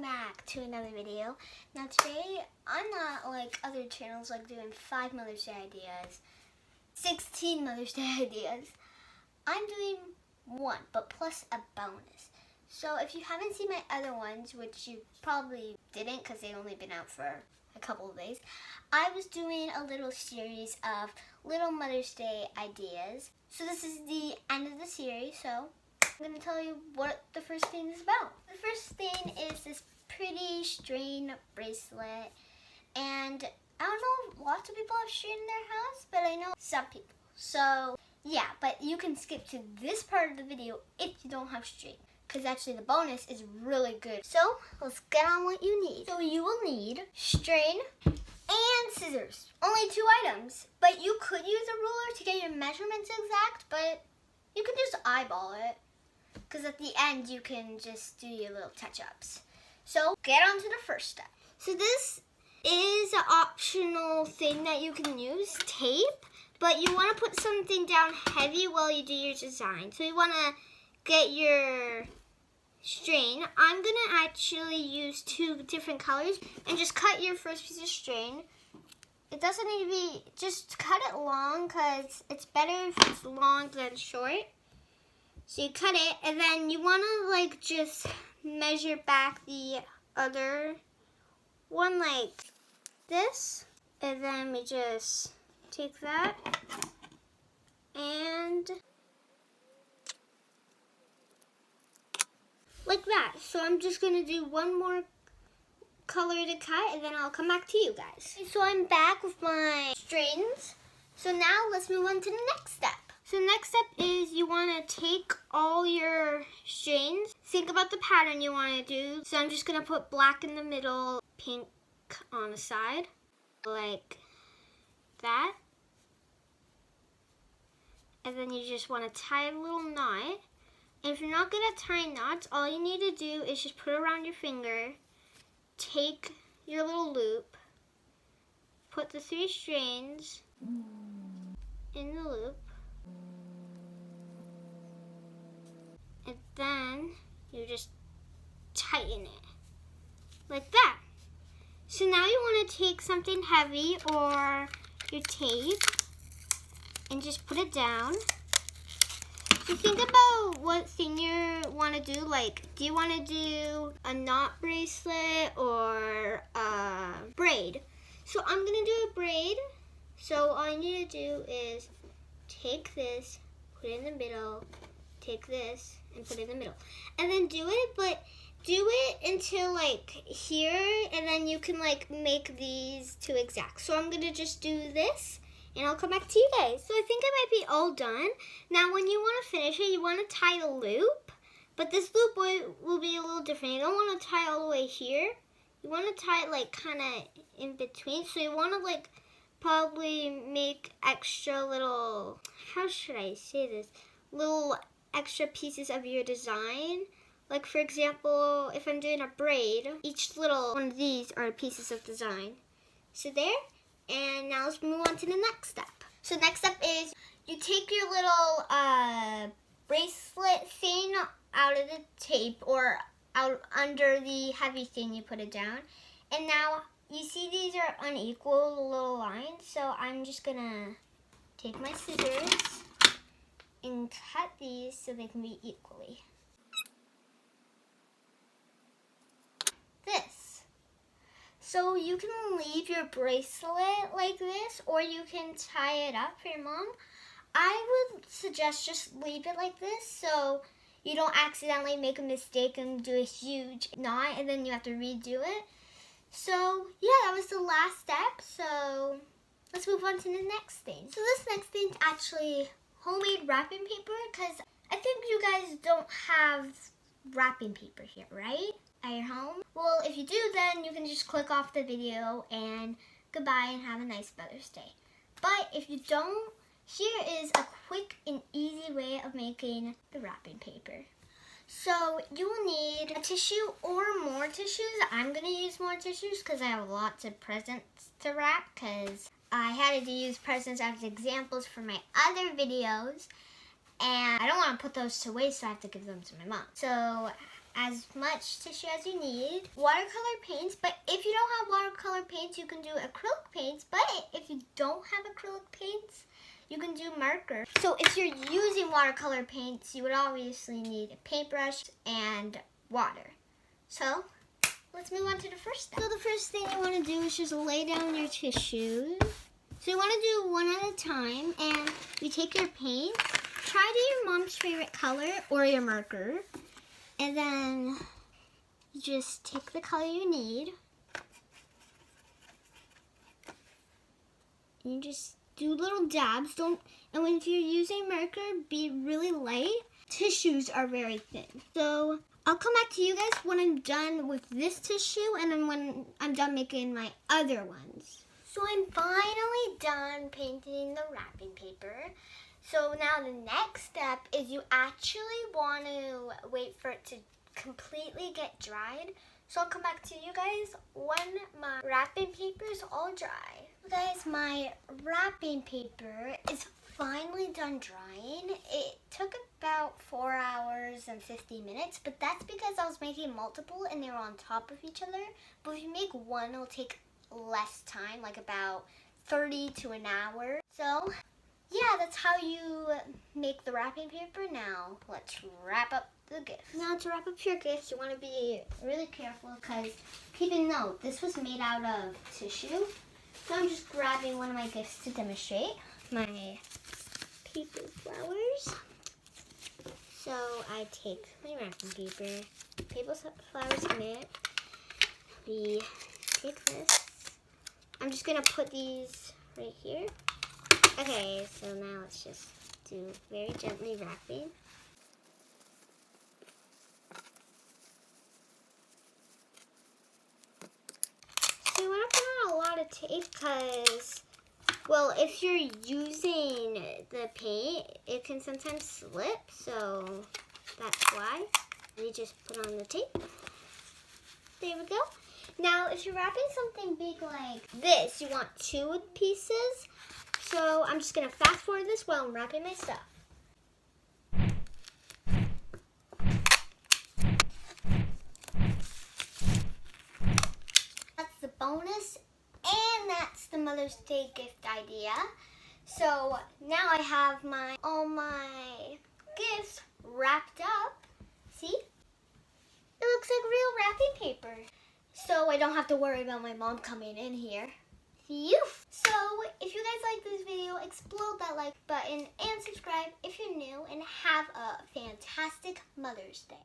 back to another video. Now today, I'm not like other channels like doing 5 Mother's Day ideas, 16 Mother's Day ideas. I'm doing one, but plus a bonus. So if you haven't seen my other ones, which you probably didn't because they've only been out for a couple of days, I was doing a little series of little Mother's Day ideas. So this is the end of the series, so I'm going to tell you what the first thing is about. The first thing is this pretty string bracelet, and I don't know if lots of people have string in their house, but I know some people. So yeah, but you can skip to this part of the video if you don't have string, because actually the bonus is really good. So let's get on what you need. So you will need string and scissors. Only 2 items, but you could use a ruler to get your measurements exact, but you can just eyeball it, because at the end you can just do your little touch-ups. So get on to the first step. So this is an optional thing that you can use, tape, but you want to put something down heavy while you do your design. So you want to get your string. I'm going to actually use 2 different colors and just cut your first piece of string. It doesn't need to be, just cut it long because it's better if it's long than short. So you cut it, and then you want to like just measure back the other one like this, and then we just take that and like that. So I'm just going to do one more color to cut, and then I'll come back to you guys. So I'm back with my strings. So now let's move on to the next step. So next step is you want to take all your strings. Think about the pattern you want to do. So I'm just going to put black in the middle, pink on the side, like that. And then you just want to tie a little knot. And if you're not good at tying knots, all you need to do is just put it around your finger, take your little loop, put the 3 strings in the loop, and then you just tighten it like that. So now you want to take something heavy or your tape and just put it down. So think about what thing you want to do. Like, do you want to do a knot bracelet or a braid? So I'm going to do a braid. So all you need to do is take this, put it in the middle, take this, and put it in the middle. And then do it, but do it until like here, and then you can like make these 2 exact. So I'm going to just do this, and I'll come back to you guys. So I think I might be all done. Now when you want to finish it, you want to tie the loop, but this loop will be a little different. You don't want to tie all the way here. You want to tie it like kind of in between. So you want to like probably make extra little, how should I say this, little extra pieces of your design. Like for example, if I'm doing a braid, each little one of these are pieces of design. So there, and now let's move on to the next step. So next step is you take your little bracelet thing out of the tape or out under the heavy thing, you put it down. And now you see these are unequal little lines, so I'm just gonna take my scissors and cut these so they can be equally. This. So you can leave your bracelet like this, or you can tie it up for your mom. I would suggest just leave it like this so you don't accidentally make a mistake and do a huge knot and then you have to redo it. So yeah, that was the last step. So let's move on to the next thing. So this next thing is actually homemade wrapping paper, because I think you guys don't have wrapping paper here, right? At your home? Well, if you do, then you can just click off the video and goodbye and have a nice Mother's Day. But if you don't, here is a quick and easy way of making the wrapping paper. So you will need a tissue or more tissues. I'm going to use more tissues because I have lots of presents to wrap, because I had to use presents as examples for my other videos, and I don't want to put those to waste, so I have to give them to my mom. So as much tissue as you need. Watercolor paints, but if you don't have watercolor paints, you can do acrylic paints. But if you don't have acrylic paints, you can do marker. So if you're using watercolor paints, you would obviously need a paintbrush and water. So let's move on to the first step. So the first thing you want to do is just lay down your tissues. So you want to do one at a time, and you take your paint, try to do your mom's favorite color or your marker, and then you just take the color you need, and you just do little dabs. And if you're using marker, be really light. Tissues are very thin. So I'll come back to you guys when I'm done with this tissue, and then when I'm done making my other ones. So I'm finally done painting the wrapping paper. So now the next step is you actually want to wait for it to completely get dried. So I'll come back to you guys when my wrapping paper is all dry. Guys, my wrapping paper is finally done drying. It took about 4 hours and 50 minutes, but that's because I was making multiple and they were on top of each other. But if you make one, it'll take less time, like about 30 to an hour. So yeah, that's how you make the wrapping paper. Now let's wrap up the gift. Now to wrap up your gifts, you want to be really careful because keep in note, this was made out of tissue. So I'm just grabbing one of my gifts to demonstrate my paper flowers. So I take my wrapping paper, paper flowers in it. We take this. I'm just gonna put these right here. Okay, so now let's just do very gently wrapping. So you want to put on a lot of tape because, well, if you're using the paint, it can sometimes slip, so that's why. You just put on the tape. There we go. Now, if you're wrapping something big like this, you want 2 pieces. So I'm just gonna fast forward this while I'm wrapping my stuff. That's the bonus, and that's the Mother's Day gift idea. So now I have all my gifts wrapped up. See? It looks like real wrapping paper. So I don't have to worry about my mom coming in here. Phew! So if you guys like this video, explode that like button and subscribe if you're new, and have a fantastic Mother's Day.